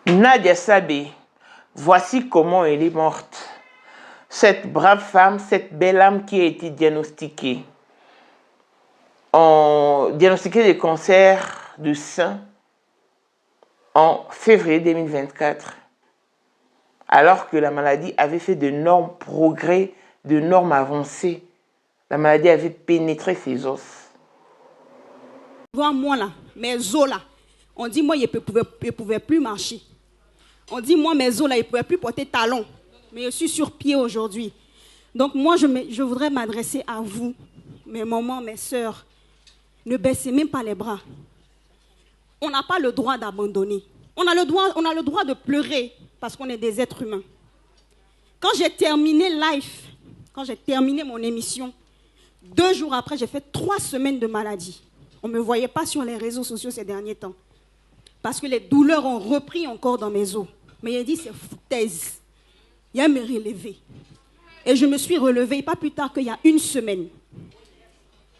Nadia Sabé, voici comment elle est morte. Cette brave femme, cette belle âme qui a été diagnostiquée des cancers du sein en février 2024, alors que la maladie avait fait d'énormes progrès, d'énormes avancées. La maladie avait pénétré ses os. Moi là, mes os là, on dit moi, je ne pouvais plus marcher. On dit moi, mes os là, je ne pouvais plus porter talons. Mais je suis sur pied aujourd'hui. Donc moi, je voudrais m'adresser à vous, mes mamans, mes sœurs. Ne baissez même pas les bras. On n'a pas le droit d'abandonner. On a le droit de pleurer parce qu'on est des êtres humains. Quand j'ai terminé live, quand j'ai terminé mon émission, 2 jours après, j'ai fait 3 semaines de maladie. On ne me voyait pas sur les réseaux sociaux ces derniers temps. Parce que les douleurs ont repris encore dans mes os. Mais il dit, c'est foutaise. Il y a me relever. Et je me suis relevée pas plus tard qu'il y a 1 semaine.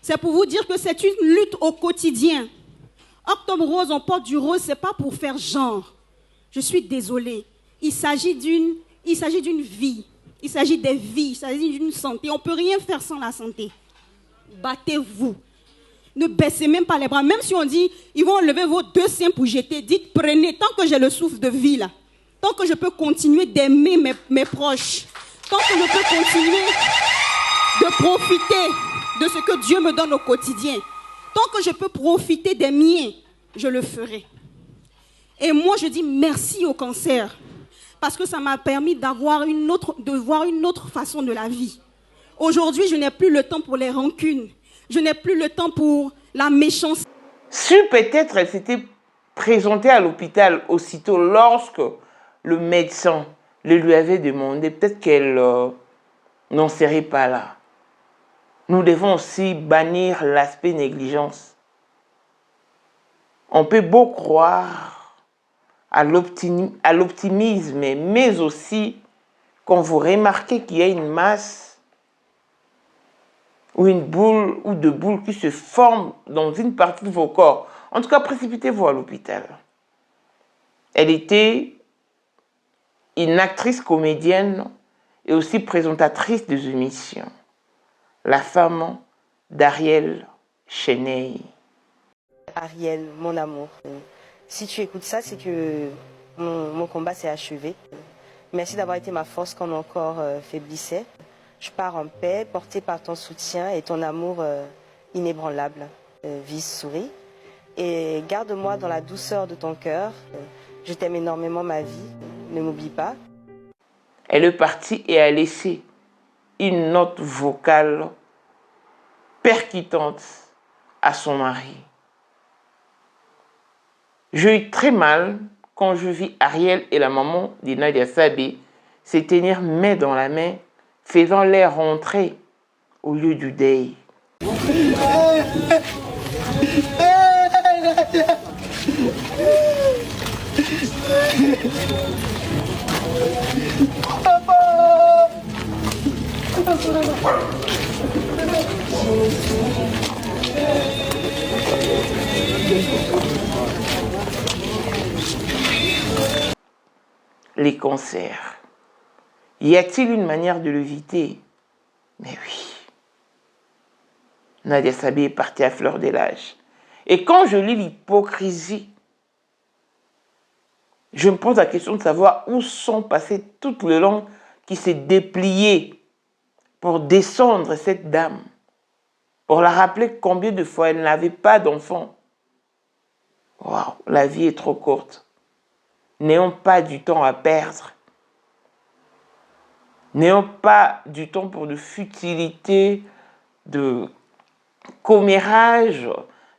C'est pour vous dire que c'est une lutte au quotidien. Octobre Rose, on porte du rose, ce n'est pas pour faire genre. Je suis désolée. Il s'agit d'une vie. Il s'agit des vies. Il s'agit d'une santé. On ne peut rien faire sans la santé. Battez-vous. Ne baissez même pas les bras. Même si on dit, ils vont enlever vos 2 seins pour jeter, dites, prenez, tant que j'ai le souffle de vie là, tant que je peux continuer d'aimer mes proches, tant que je peux continuer de profiter de ce que Dieu me donne au quotidien, tant que je peux profiter des miens, je le ferai. Et moi, je dis merci au cancer, parce que ça m'a permis de voir une autre façon de la vie. Aujourd'hui, je n'ai plus le temps pour les rancunes. Je n'ai plus le temps pour la méchanceté. Si peut-être elle s'était présentée à l'hôpital aussitôt lorsque le médecin le lui avait demandé, peut-être qu'elle n'en serait pas là. Nous devons aussi bannir l'aspect négligence. On peut beau croire à l'optimisme, mais aussi quand vous remarquez qu'il y a une masse ou une boule ou 2 boules qui se forment dans une partie de vos corps. En tout cas, précipitez-vous à l'hôpital. Elle était une actrice comédienne et aussi présentatrice des émissions. La femme d'Ariel Cheney. Ariel, mon amour, si tu écoutes ça, c'est que mon combat s'est achevé. Merci d'avoir été ma force quand mon corps faiblissait. Je pars en paix, portée par ton soutien et ton amour inébranlable. Vis, souris. Et garde-moi dans la douceur de ton cœur. Je t'aime énormément, ma vie. Ne m'oublie pas. Elle est partie et a laissé une note vocale percutante à son mari. J'ai eu très mal quand je vis Ariel et la maman de Nadia Sabé se tenir main dans la main, faisant les rentrer au lieu du deuil. Les cancers. Y a-t-il une manière de l'éviter? Mais oui. Nadia Sabé est partie à fleur de l'âge. Et quand je lis l'hypocrisie, je me pose la question de savoir où sont passées toutes les langues qui s'est dépliées pour descendre cette dame, pour la rappeler combien de fois elle n'avait pas d'enfant. Waouh, la vie est trop courte. N'ayons pas du temps à perdre. N'ayons pas du temps pour de futilités, de commérages,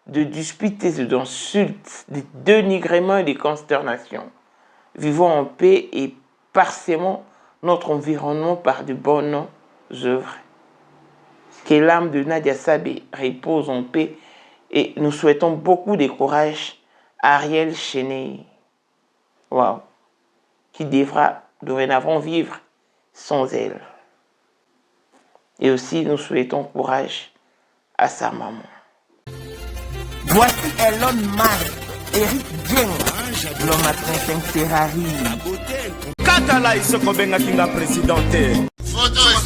de disputes et d'insultes, de dénigrements et de consternations. Vivons en paix et parsemons notre environnement par de bonnes œuvres. Que l'âme de Nadia Sabé repose en paix et nous souhaitons beaucoup de courage à Ariel Cheney. Waouh, qui devra dorénavant vivre sans elle. Et aussi, nous souhaitons courage à sa maman. Voici Elon Musk, Eric Dieng. l'homme à 35 Ferrari. Katala isoko benga kinga presidente. Photo est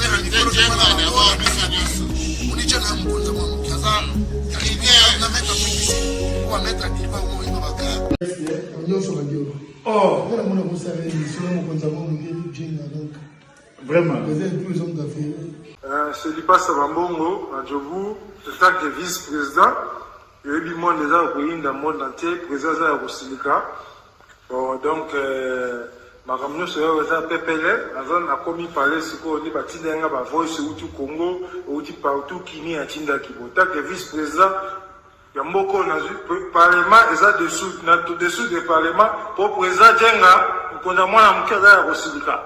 vraiment. C'est Lipa Sabambongo, à Djobu, c'est ça que vice-président. Il y a eu le monde dans le monde entier, président de la Silika. Donc, ma camion c'est un PPL, a commis parler ce qu'on dit, Batinga, Voice, ou tout Congo, ou tout partout, Kini, à Tinda Kibota, que vice-président. Il y a beaucoup de parlement, et ça dessous du parlement, pour président Djenga, pour moi, la mouka à Silika.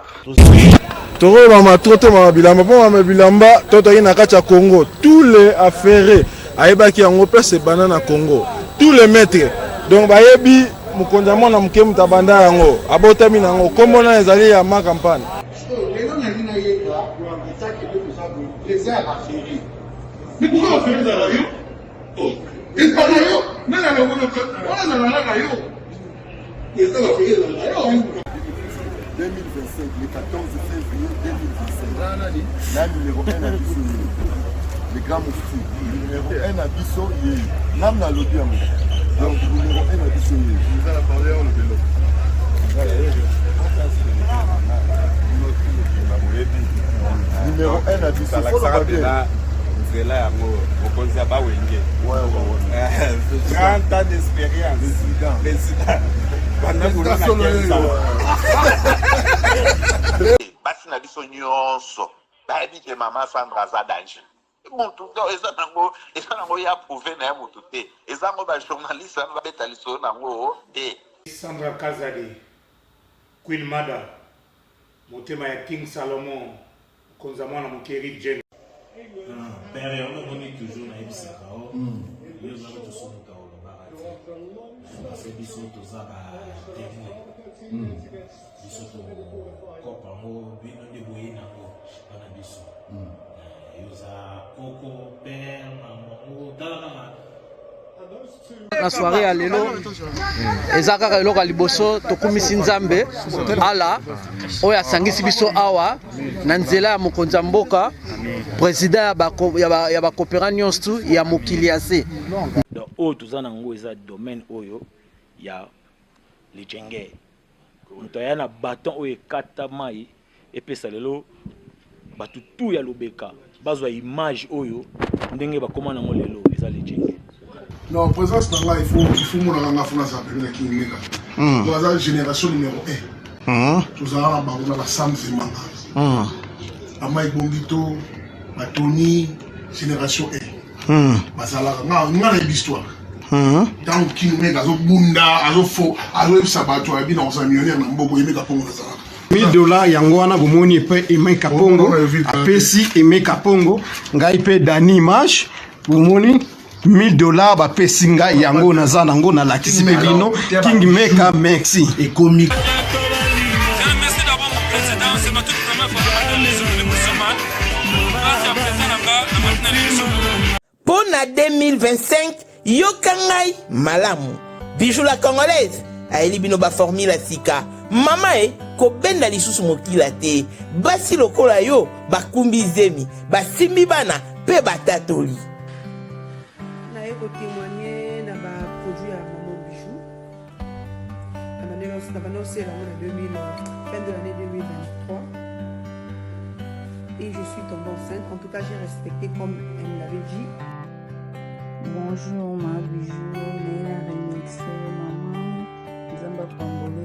Toro mama trote mama bilamba po mama bilamba toto ina kacha Congo tous les affaires ayebaki yango place banana Congo tous les maîtres donc bayebi mukonza mwana muke mutabanda yango abotami nango kombo na ezali ya ma campagne lelo na nina yeka kwa mtaki de kusabu les a affaires mais pourquoi on fait ça là yo oh et pas yo nana le bono on a la yo les a affaires là yo 2025, le 14 février 2025. La numéro 1 à Bissau, le grand moufti. Numéro 1 à Bissau, l'âme n'a l'audio. Donc, numéro 1 à Bissau. Vous allez parler en le vélo. Numéro 1 à Bissau. Il faut le voir. C'est là, on connaît pas où il est. Ouais. 30 ans d'expérience. Président. Basi na biso nyonso bayebi ke mama Sandra aza danger mutu eza nango ya prouve na ye mutu te eza ngo bajournaliste ano babeta lisolo nango te. Sandra Kazadi, Queen Mada, motema ya King Salomon, konza mwana mokeri Jen. Père, on a donné toujours na ebisaka o. Yo za to so ta o barati. Parce que biso to za ba témoin. Biso to kopa mo bino de boye na ngo bana biso. Yo za koko père maman tala na soirée ya lelo eza kaka eloko ya liboso tokumisi nzambe ala oyo asangisi biso awa na nzela ya mokonzi ya mboka président ya bakopera nyonso ya mokili ya se oyo toza nango eza domaine oyo ya lijenge moto aya na baton oyo ekata mai epesa lelo bato tu ya lobeka bazwa image oyo ndenge bakoma nango lelo eza lijenge. Non, présence là, il faut mon la France appelé qui mega. Dans la génération numéro 1. Tous à la Sam Zemanga. Amai Bongito, Tony, génération 1. Basala, on a l'histoire. Tant qu'il mega zo bunda, azo fo, azo sabato abi dans un millionnaire na mboko yemeka pongo na sala. $1000 yango wana bomoni pe Emeka Pongo, apesi Emeka Pongo, ngai pe Dani Image, bomoni $1000 ba pesinga yango naza nango na lakisi pe bino King Meka merci et comique. Merci d'avoir mon président, c'est ma toute première fois dans les zones de Moussaman. Merci à président Nanga, Pour la 2025, yokangai malamu. Bijou la congolaise, aeli bino ba formule sika. Mama ko benda lisusu mokila te. Basi lokola yo bakumbi zemi, basimbi bana pe batatoli. Pour témoigner dans ma produit à Maman Bijou. La manière c'est fin de l'année 2023. Et je suis tombée enceinte. En tout cas, j'ai respecté comme elle me l'avait dit. Bonjour ma Bijou, Néla Remix, maman. Zamba Pambole,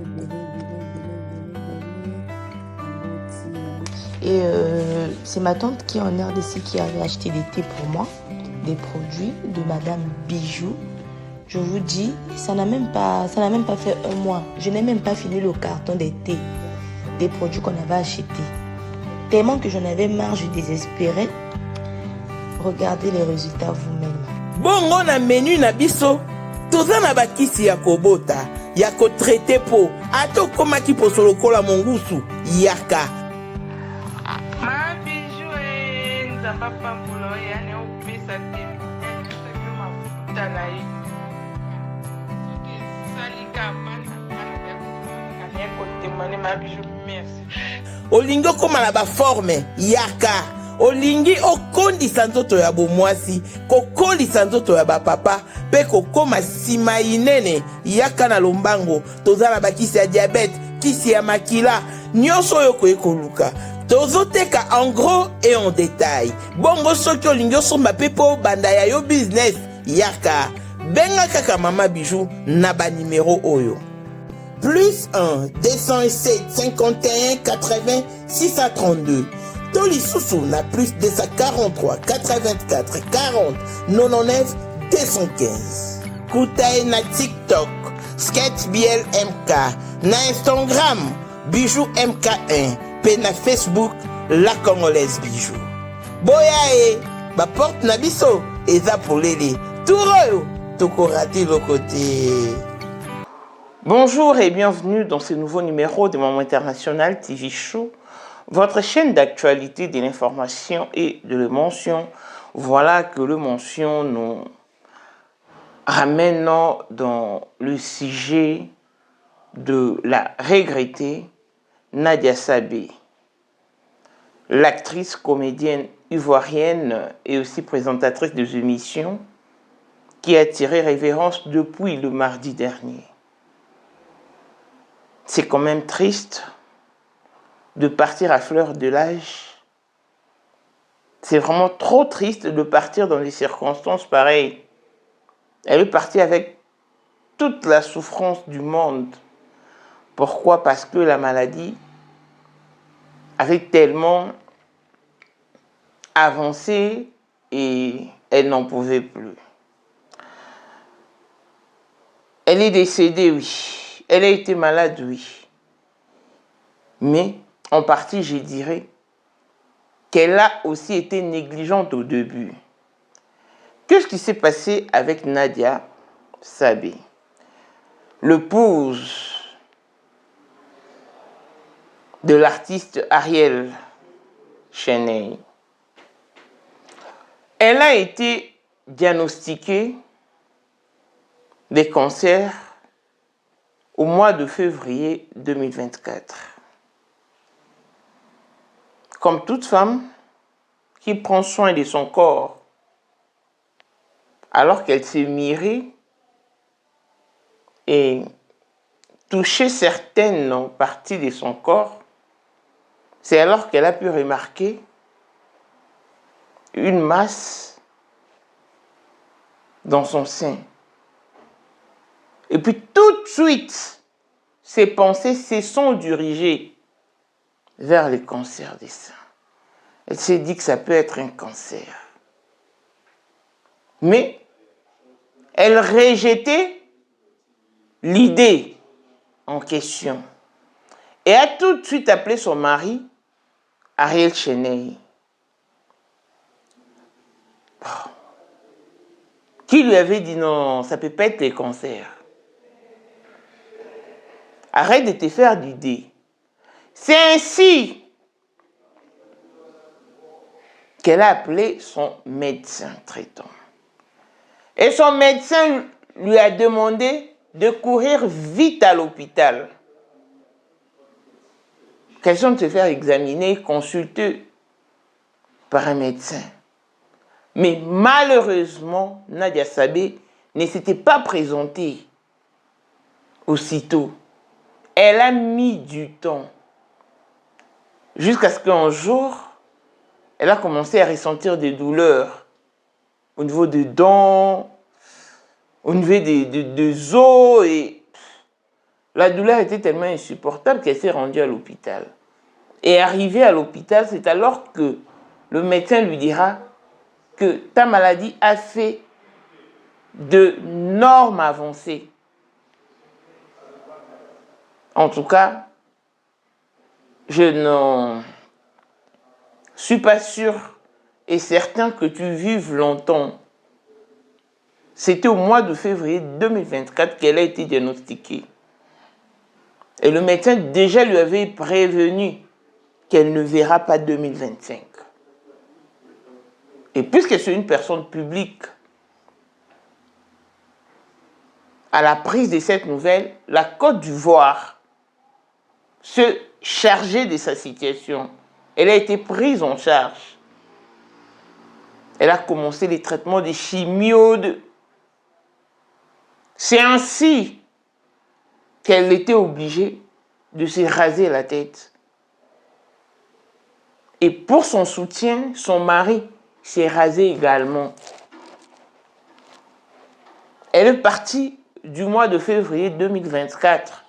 Et c'est ma tante qui est en RDC qui avait acheté des thés pour moi. Des produits de Madame Bijou. Je vous dis, ça n'a même pas fait un mois. Je n'ai même pas fini le carton des thés, des produits qu'on avait achetés. Tellement que j'en avais marre, je désespérais. Regardez les résultats vous-même. Bongo na menu na biso, toza na bakisi ya kobota, ya ko traiter po, ato koma ki po solokola mongusu, yaka. Ma Bijou nzamba pambulo yani opesa te. Salika bana naye kotémoigner ma bijou merci. Olingi okoma na baforme yaka olingi okondisa nzoto ya bomwasi kokolisa nzoto ya bapapa mpe kokoma nsima inene yaka na lombango toza na bakisi ya diabete kisi ya makila nyonso oyo koye koluka tozoteka en gros et en détail bongo soki olingi osomba mpe mpo banda ya yo business yaka benga kaka mama bijou na banimero oyo plus 1 207 51 80 632 Tolisusu na plus 243 84 40 99 215 Kutae na TikTok Sketch BL MK na Instagram Bijou MK1 pe na Facebook La Congolaise Bijou boya ba porte na biso eza polele turoyo tokorati le côté. Bonjour et bienvenue dans ce nouveau numéro de Maman International TV Show, votre chaîne d'actualité, de l'information et de l'émotion. Voilà que le mention nous ramène dans le sujet de la regrettée Nadia Sabé, l'actrice comédienne ivoirienne et aussi présentatrice des émissions qui a attiré révérence depuis le mardi dernier. C'est quand même triste de partir à fleur de l'âge. C'est vraiment trop triste de partir dans des circonstances pareilles. Elle est partie avec toute la souffrance du monde. Pourquoi? Parce que la maladie avait tellement avancé et elle n'en pouvait plus. Elle est décédée, oui. Elle a été malade, oui. Mais, en partie, je dirais qu'elle a aussi été négligente au début. Qu'est-ce qui s'est passé avec Nadia Sabé, l'épouse de l'artiste Ariel Cheney? Elle a été diagnostiquée des cancers au mois de février 2024. Comme toute femme qui prend soin de son corps, alors qu'elle s'est mirée et touché certaines parties de son corps, c'est alors qu'elle a pu remarquer une masse dans son sein. Et puis tout de suite, ses pensées se sont dirigées vers le cancer des seins. Elle s'est dit que ça peut être un cancer. Mais elle rejetait l'idée en question. Et a tout de suite appelé son mari, Ariel Cheney, qui lui avait dit non, ça ne peut pas être le cancer. Arrête de te faire d'idées. C'est ainsi qu'elle a appelé son médecin traitant. Et son médecin lui a demandé de courir vite à l'hôpital. Question de se faire examiner, consulter par un médecin. Mais malheureusement, Nadia Sabé ne s'était pas présentée aussitôt. Elle a mis du temps. Jusqu'à ce qu'un jour, elle a commencé à ressentir des douleurs au niveau des dents, au niveau des os. Et la douleur était tellement insupportable qu'elle s'est rendue à l'hôpital. Et arrivée à l'hôpital, c'est alors que le médecin lui dira que ta maladie a fait de normes avancées. En tout cas, je ne suis pas sûr et certain que tu vives longtemps. C'était au mois de février 2024 qu'elle a été diagnostiquée. Et le médecin déjà lui avait prévenu qu'elle ne verra pas 2025. Et puisque c'est une personne publique, à la prise de cette nouvelle, la Côte d'Ivoire se charger de sa situation. Elle a été prise en charge. Elle a commencé les traitements de chimio. C'est ainsi qu'elle était obligée de se raser la tête. Et pour son soutien, son mari s'est rasé également. Elle est partie du mois de février 2024.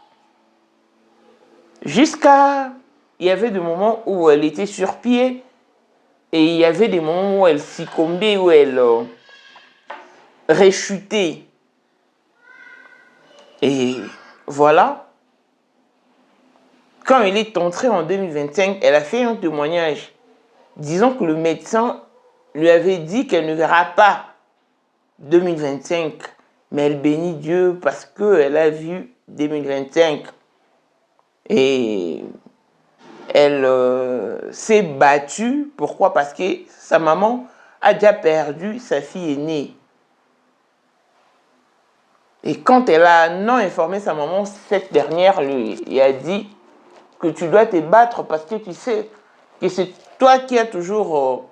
Jusqu'à... Il y avait des moments où elle était sur pied et il y avait des moments où elle succombait, où elle réchutait. Et voilà. Quand elle est entrée en 2025, elle a fait un témoignage disant que le médecin lui avait dit qu'elle ne verra pas 2025. Mais elle bénit Dieu parce qu'elle a vu 2025. Et elle s'est battue. Pourquoi? Parce que sa maman a déjà perdu sa fille aînée. Et quand elle a non informé sa maman, cette dernière lui a dit que tu dois te battre parce que tu sais que c'est toi qui as toujours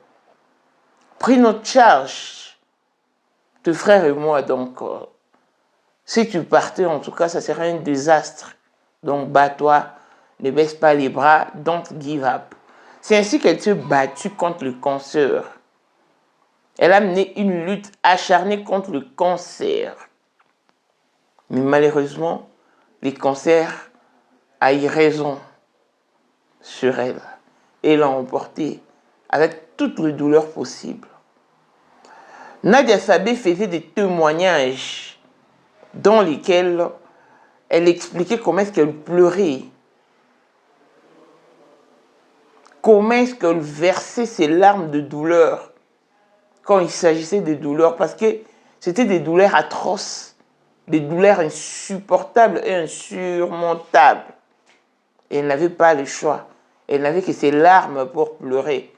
pris notre charge, tes frères et moi. Donc, si tu partais, en tout cas, ça serait un désastre. Donc, bats-toi, ne baisse pas les bras, don't give up. C'est ainsi qu'elle s'est battue contre le cancer. Elle a mené une lutte acharnée contre le cancer. Mais malheureusement, le cancer a eu raison sur elle et l'a emportée avec toutes les douleurs possibles. Nadia Sabé faisait des témoignages dans lesquels elle expliquait comment est-ce qu'elle pleurait, comment est-ce qu'elle versait ses larmes de douleur quand il s'agissait de douleurs, parce que c'était des douleurs atroces, des douleurs insupportables et insurmontables. Et elle n'avait pas le choix. Elle n'avait que ses larmes pour pleurer.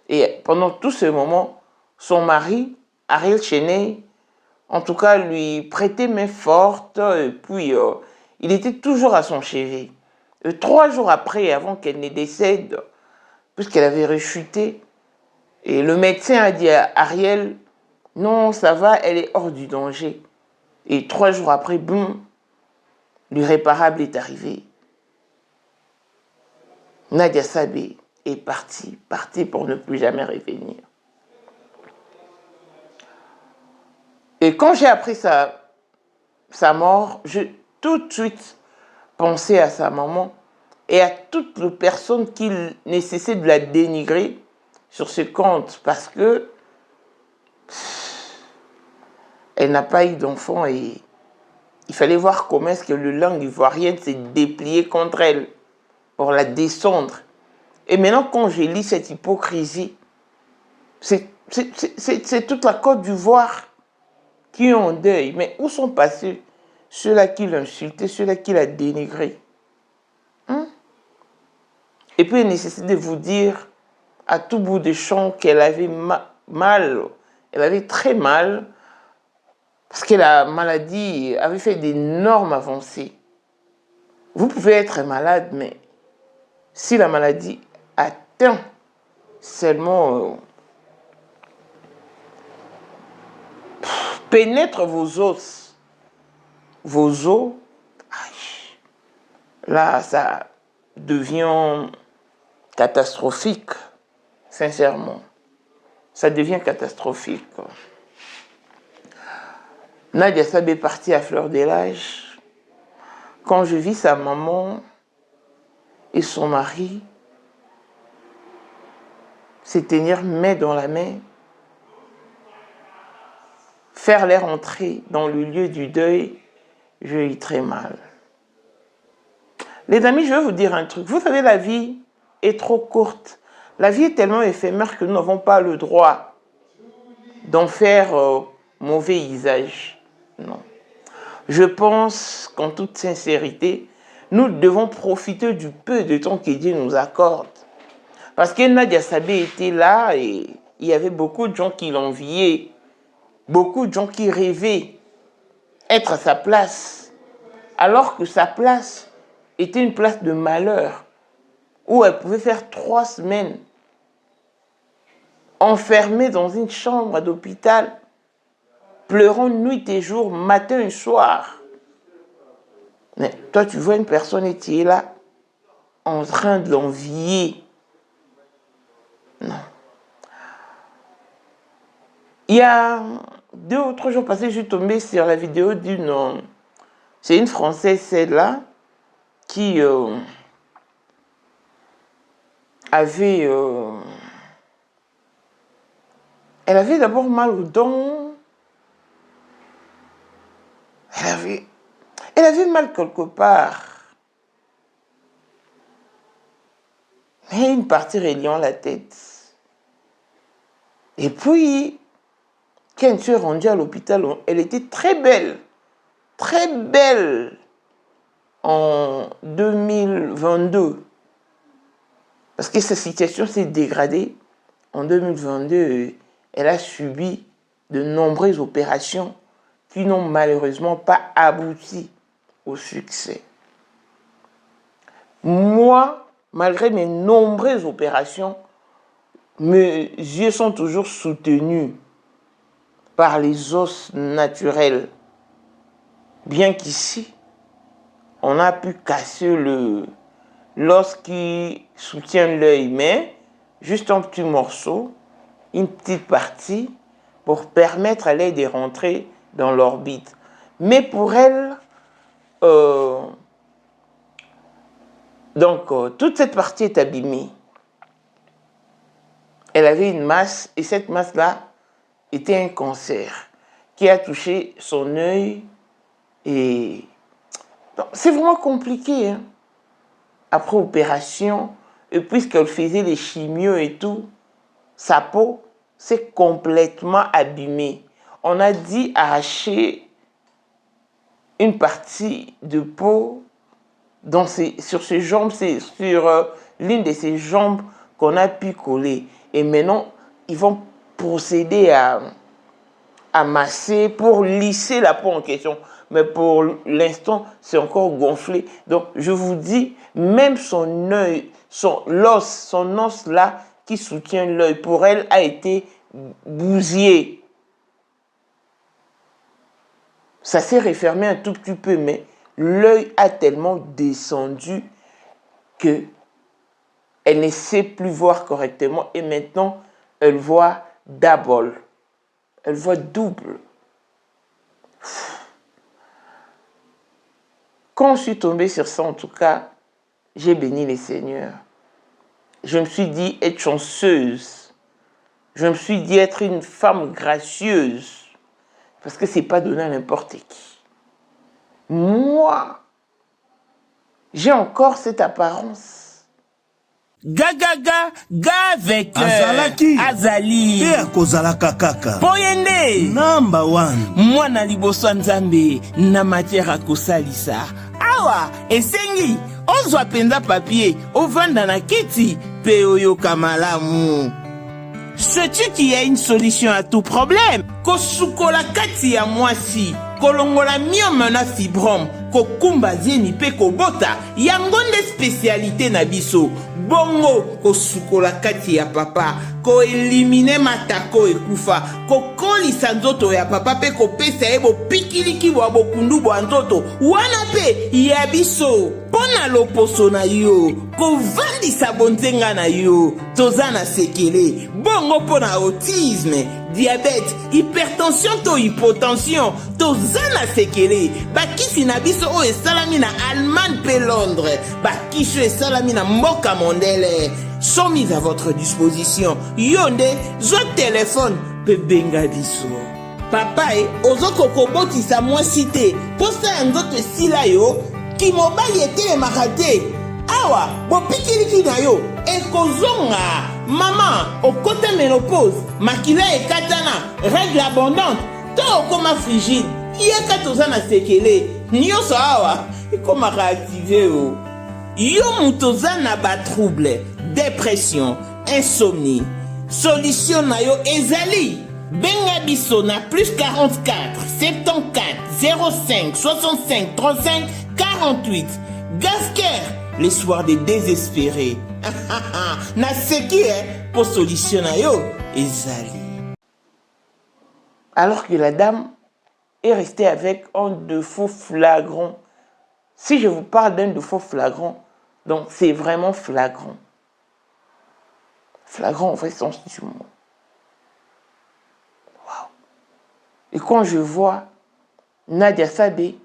Et pendant tout ce moment, son mari, Ariel Cheney, en tout cas, lui prêtait main forte. Et puis, il était toujours à son chevet. Et 3 jours après, avant qu'elle ne décède, puisqu'elle avait rechuté, et le médecin a dit à Ariel, non, ça va, elle est hors du danger. Et 3 jours après, boum, l'irréparable est arrivé. Nadia Sabé est partie pour ne plus jamais revenir. Et quand j'ai appris sa mort, j'ai tout de suite pensé à sa maman et à toutes les personnes qui ne cessaient de la dénigrer sur ce compte parce que elle n'a pas eu d'enfant et il fallait voir comment est-ce que le langue ivoirienne s'est déplié contre elle pour la descendre. Et maintenant, quand je lis cette hypocrisie, c'est toute la Côte d'Ivoire qui est en deuil. Mais où sont passés ceux-là qui l'ont insulté, ceux-là qui l'ont dénigré? Et puis, il nécessite de vous dire à tout bout de champ qu'elle avait mal, elle avait très mal, parce que la maladie avait fait d'énormes avancées. Vous pouvez être malade, mais si la maladie atteint seulement, pénètre vos os, là, ça devient catastrophique, sincèrement. Ça devient catastrophique. Nadia Sabé est partie à fleur de l'âge. Quand je vis sa maman et son mari se tenir main dans la main, faire leur entrée dans le lieu du deuil, je vis très mal. Les amis, je vais vous dire un truc. Vous savez, la vie est trop courte. La vie est tellement éphémère que nous n'avons pas le droit d'en faire mauvais usage. Non. Je pense qu'en toute sincérité, nous devons profiter du peu de temps que Dieu nous accorde. Parce que Nadia Sabé était là et il y avait beaucoup de gens qui l'enviaient. Beaucoup de gens qui rêvaient être à sa place. Alors que sa place était une place de malheur où elle pouvait faire 3 semaines enfermée dans une chambre d'hôpital, pleurant nuit et jour, matin et soir. Mais toi, tu vois une personne qui est là, en train de l'envier. Non. Il y a 2 ou 3 jours passés, je suis tombée sur la vidéo d'une... C'est une Française, celle-là, qui avait... elle avait d'abord mal aux dents. Elle avait mal quelque part. Mais une partie reliant la tête. Et puis, quand elle s'est rendue à l'hôpital, elle était très belle en 2022. Parce que sa situation s'est dégradée. En 2022, elle a subi de nombreuses opérations qui n'ont malheureusement pas abouti au succès. Moi, malgré mes nombreuses opérations, mes yeux sont toujours soutenus par les os naturels. Bien qu'ici, on a pu casser l'os qui soutient l'œil, mais juste un petit morceau, une petite partie, pour permettre à l'œil de rentrer dans l'orbite. Mais pour elle, toute cette partie est abîmée. Elle avait une masse, et cette masse-là était un cancer qui a touché son œil. Et c'est vraiment compliqué. Hein? Après opération, et puisqu'elle faisait les chimios et tout, sa peau s'est complètement abîmée. On a dit arracher une partie de peau sur ses jambes, c'est sur l'une de ses jambes qu'on a pu coller. Et maintenant, ils vont procéder à masser pour lisser la peau en question. Mais pour l'instant, c'est encore gonflé. Donc, je vous dis, même son œil, son os là, qui soutient l'œil, pour elle, a été bousillé. Ça s'est refermé un tout petit peu, mais l'œil a tellement descendu que elle ne sait plus voir correctement. Et maintenant, elle voit double. Elle voit double. Quand je suis tombée sur ça, en tout cas, j'ai béni les seigneurs. Je me suis dit être chanceuse. Je me suis dit être une femme gracieuse. Parce que ce n'est pas donné à n'importe qui. Moi, j'ai encore cette apparence. Gaga avec Azali Kozalaka kaka Poyende Number 1 Mwana liboso nzambe na matière à kosalisa awa esengi ozwa penza papier ovanda na kiti pe oyoka malamu. Sais-tu qu'il y a une solution à tout problème? Kosukola kati ya mwasi kolongola myome na fibrome kokumba zieni pe kobota yango nde spécialité na biso. Bongo kosukola kati ya papa ko elimine matako ekufa kokolisa nzoto ya papa pe kopesa ye bopikiliki bwa bokundu bwa nzoto wana pe ya biso pona loposo na yo kovandisa bonzenga na yo toza na sekele bongo pona autisme diabète, hypertension to hypotension, toza na sekele, bakisi na biso o esalami na Allemagne pe Londres, bakisi esalami na mboka mondele, sont mis à votre disposition. Yonde, zo téléphone pe benga biso. Papa ozoko kobotisa moi cité, posa ya nzoto esila yo, ki mobali ete makate. Awa, bopikiliki na yo, ekozonga. Maman, au côté ménopause, makila ekatana, règle abondante, to okoma frigide, yeka toza na sekele, nyonso awa, ekoma réactiver o. Yo mutoza na ba trouble, dépression, insomnie. Solution na yo ezali. Benga biso na plus 44 74 05 65 35 48. Gasker, l'espoir des désespérés. Naseki, pour solutionner yo, ezali. Alors que la dame est restée avec un défaut flagrant. Si je vous parle d'un défaut flagrant, donc c'est vraiment flagrant. Flagrant au vrai sens du mot. Wow. Et quand je vois Nadia Sabé,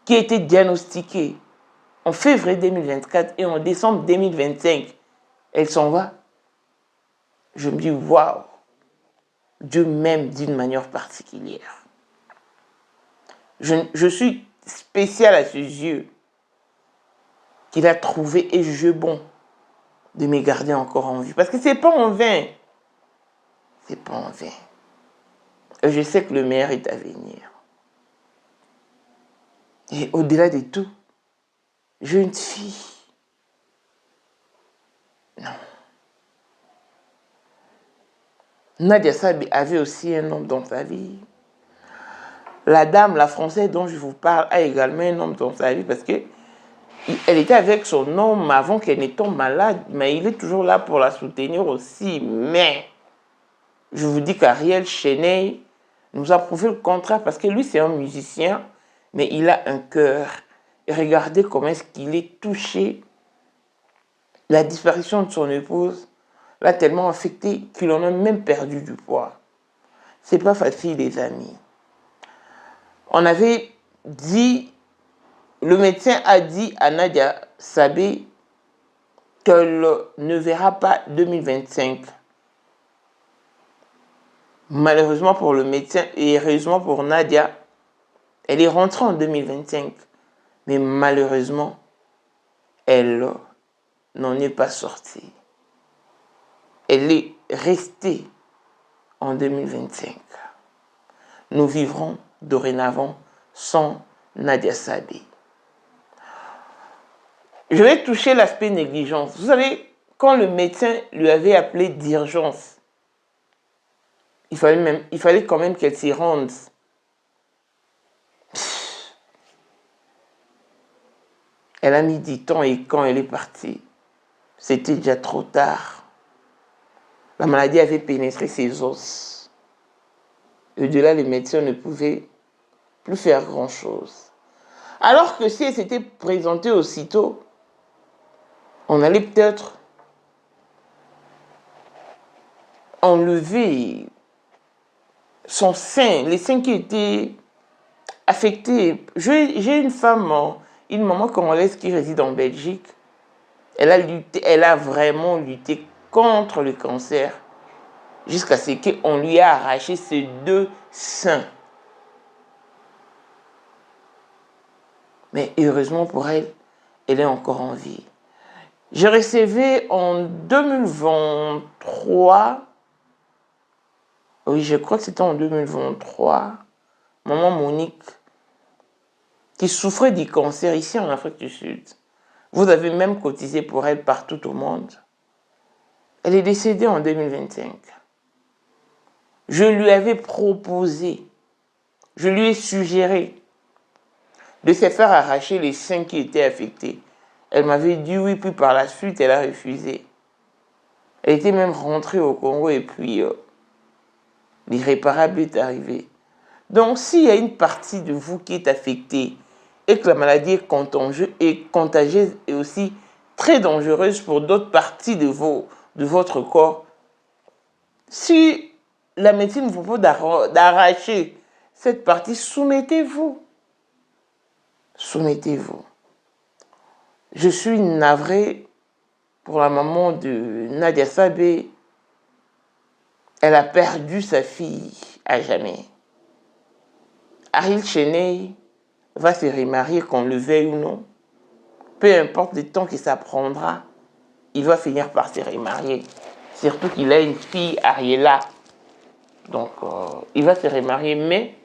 qui a été diagnostiquée en février 2024 et en décembre 2025, elle s'en va, je me dis, waouh, Dieu m'aime d'une manière particulière. Je suis spécial à ses yeux qu'il a trouvé et jugé bon de me garder encore en vie. Parce que c'est pas en vain. C'est pas en vain. Et je sais que le meilleur est à venir. Et au-delà de tout, jeune fille. Non. Nadia Sabé avait aussi un homme dans sa vie. La dame, la Française dont je vous parle, a également un homme dans sa vie parce que elle était avec son homme avant qu'elle ne tombe malade, mais il est toujours là pour la soutenir aussi. Mais je vous dis qu'Ariel Cheney nous a prouvé le contraire parce que lui, c'est un musicien, mais il a un cœur. Et regardez comment est-ce qu'il est touché. La disparition de son épouse l'a tellement affecté qu'il en a même perdu du poids. C'est pas facile, les amis. On avait dit, le médecin a dit à Nadia Sabé qu'elle ne verra pas 2025. Malheureusement pour le médecin et heureusement pour Nadia, elle est rentrée en 2025. Mais malheureusement, elle n'en est pas sortie. Elle est restée en 2025. Nous vivrons dorénavant sans Nadia Sabé. Je vais toucher l'aspect négligence. Vous savez, quand le médecin lui avait appelé d'urgence, il fallait quand même qu'elle s'y rende. Elle a mis du temps et quand elle est partie, c'était déjà trop tard. La maladie avait pénétré ses os. Et de là, les médecins ne pouvaient plus faire grand-chose. Alors que si elle s'était présentée aussitôt, on allait peut-être enlever son sein, les seins qui étaient affectés. J'ai une femme, une maman congolaise qui réside en Belgique. Elle a vraiment lutté contre le cancer jusqu'à ce qu'on lui a arraché ses 2 seins. Mais heureusement pour elle, elle est encore en vie. J'ai recevé en 2023, oui, je crois que c'était en 2023, maman Monique, qui souffrait du cancer ici en Afrique du Sud. Vous avez même cotisé pour elle partout au monde. Elle est décédée en 2025. Je lui avais proposé, je lui ai suggéré de se faire arracher les seins qui étaient affectés. Elle m'avait dit oui, puis par la suite, elle a refusé. Elle était même rentrée au Congo et puis l'irréparable est arrivé. Donc, s'il y a une partie de vous qui est affectée et que la maladie est contagieuse et aussi très dangereuse pour d'autres parties de votre corps, si la médecine vous propose d'arracher cette partie, soumettez-vous. Soumettez-vous. Je suis navrée pour la maman de Nadia Sabé. Elle a perdu sa fille à jamais. Ariel Cheney va se remarier, qu'on le veuille ou non. Peu importe le temps que ça prendra, il va finir par se remarier. Surtout qu'il a une fille, Ariela. Donc, il va se remarier. Mais,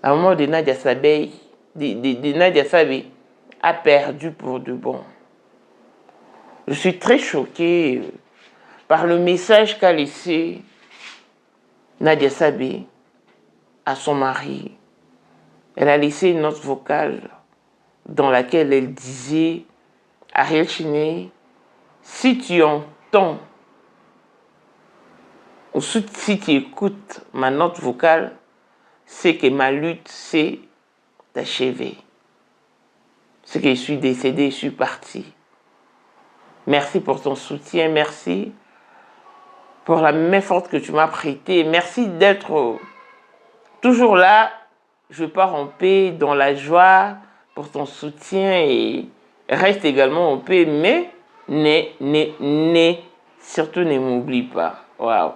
à un moment de Nadia Sabé, Nadia Sabé a perdu pour de bon. Je suis très choquée par le message qu'a laissé Nadia Sabé à son mari. Elle a laissé une note vocale dans laquelle elle disait, Ariel Cheney, si tu entends ou si tu écoutes ma note vocale, c'est que ma lutte s'est achevée. C'est que je suis décédée, je suis partie. Merci pour ton soutien, merci pour la main forte que tu m'as prêtée. Merci d'être toujours là. Je pars en paix, dans la joie, pour ton soutien et reste également en paix, mais surtout ne m'oublie pas. Waouh.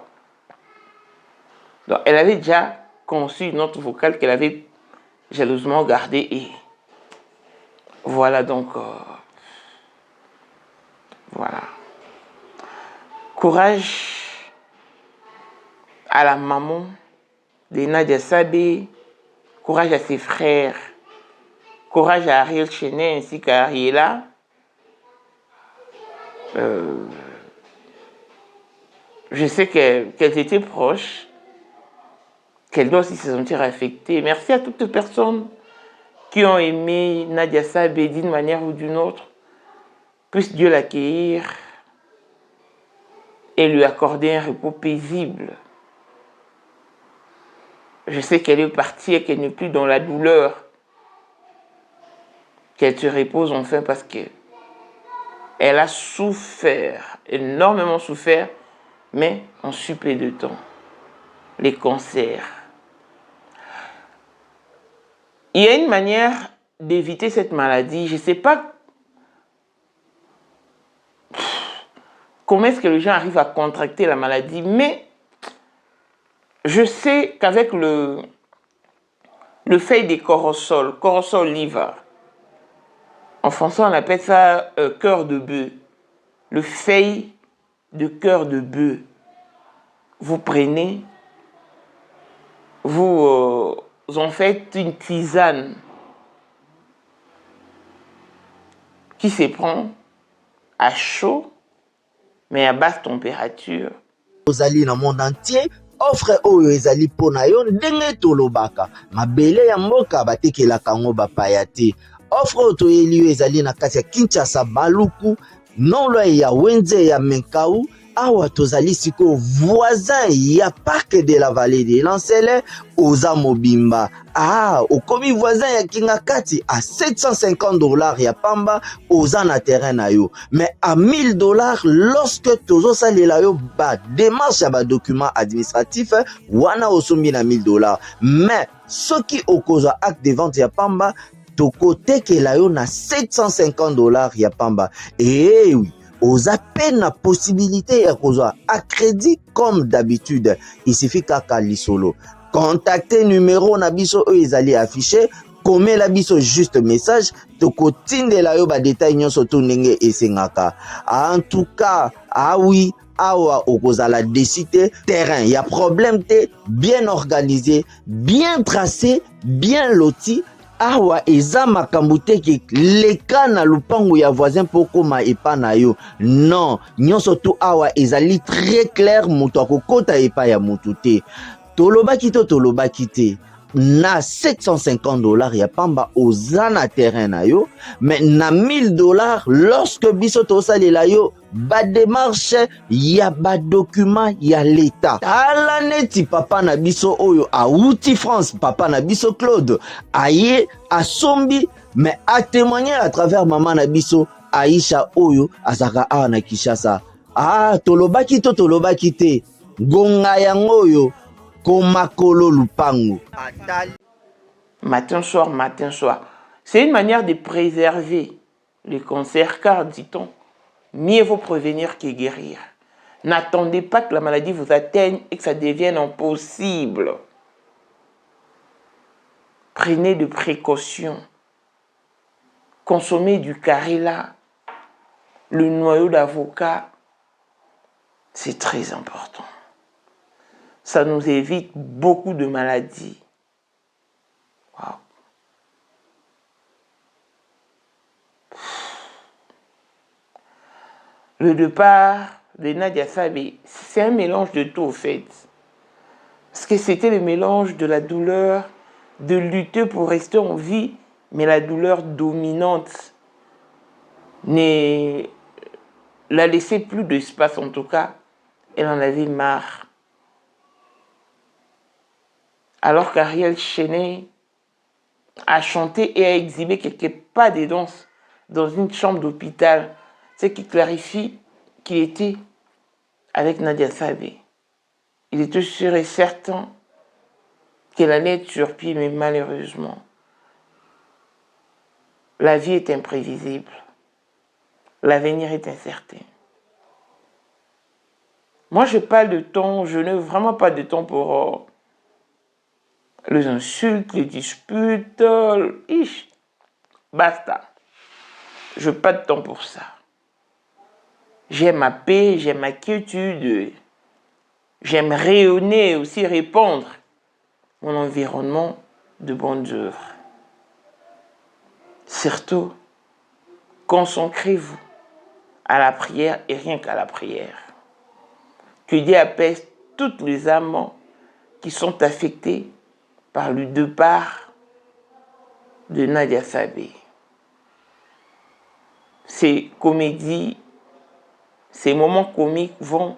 Donc, elle avait déjà conçu une note vocale qu'elle avait jalousement gardée et voilà donc voilà. Courage à la maman de Nadia Sabé, courage à ses frères, courage à Ariel Cheney ainsi qu'à Ariela. Je sais qu'elles étaient proches, qu'elle doit aussi se sentir affectée. Merci à toutes les personnes qui ont aimé Nadia Sabé d'une manière ou d'une autre. Puisse Dieu l'accueillir et lui accorder un repos paisible. Je sais qu'elle est partie et qu'elle n'est plus dans la douleur. Qu'elle se repose enfin parce qu'elle a souffert, énormément souffert, mais en supplément de temps. Les cancers. Il y a une manière d'éviter cette maladie. Je ne sais pas comment est-ce que les gens arrivent à contracter la maladie, mais je sais qu'avec le feuille des corosol liver, en français on appelle ça cœur de bœuf, le feuille de cœur de bœuf, vous prenez, vous en faites une tisane qui se prend à chaud, mais à basse température. Ozali na monde entier, offre oyo ezali pona yo ndenge tolobaka. Mabele ya mboka batekelaka ngo bapaya te. Offre oyo toyeli yo ezali na kati ya Kinshasa Baluku, nolo ya Wenze ya Menkau, awa tozali siko voisin ya Parc de la Vallée de Lancele, oza mobimba. Okomi voisin ya Kingakati à $750 ya pamba, oza na terrain na yo. Mais à $1000 lorsque tozo salela yo ba démarche ya ba document administratif, wana osombi na $1000. Mais soki okozwa acte de vente ya pamba, toko tekela yo na $750 ya pamba. Eh oui. Aux appels la possibilité ya kozwa à crédit comme d'habitude. Il suffit kaka lisolo. Contactez numéro na biso eux ezali affiché. Comme la biso juste message. Toko tindela yo ba détail nyonso to ndenge esengaka. En tout cas, oui. Awa okozala décider terrain. Il y a problème te bien organisé, bien tracé, bien loti. Awa eza makambo te ki leka na lupango ya voisin poko ma epa na yo. Non, nyonso tu awa ezali très clair, moto akokota epa ya motu te. Tolobaki te. Na $750 ya pamba oza na terrain na yo, mais na $1000 lorsque biso tosalela yo ba démarche ya ba document ya l'état. Ala neti papa na biso oyo auti France, papa na biso Claude aye asombi, mais a témoigner à travers maman na biso Aisha oyo azaka awa na Kinshasa. Tolobaki te gonga yango oyo komakolo lupango. Matin, soir. C'est une manière de préserver le cancer, car, dit-on, mieux vaut prévenir que guérir. N'attendez pas que la maladie vous atteigne et que ça devienne impossible. Prenez de précautions. Consommez du carilla, le noyau d'avocat. C'est très important. Ça nous évite beaucoup de maladies. Wow. Le départ de Nadia Sabé, c'est un mélange de tout, au fait. Parce que c'était le mélange de la douleur, de lutter pour rester en vie Mais la douleur dominante ne la laissait plus d'espace, en tout cas. Elle en avait marre. Alors qu'Ariel Chenet a chanté et a exhibé quelques pas de danse dans une chambre d'hôpital, ce qui clarifie qu'il était avec Nadia Sabé. Il était sûr et certain qu'elle allait être sur pied, mais malheureusement, la vie est imprévisible. L'avenir est incertain. Moi, je parle de temps, je n'ai vraiment pas de temps pour les insultes, les disputes. Basta. Je n'ai pas de temps pour ça. J'aime ma paix, j'aime ma quiétude. J'aime rayonner et aussi répandre mon environnement de bonnes œuvres. Surtout, concentrez-vous à la prière et rien qu'à la prière. Que Dieu apaise toutes les âmes qui sont affectées par le départ de Nadia Sabé. Ces comédies, ces moments comiques vont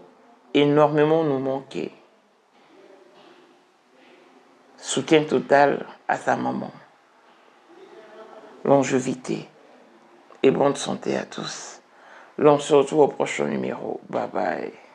énormément nous manquer. Soutien total à sa maman. Longévité et bonne santé à tous. L'on se retrouve au prochain numéro. Bye bye.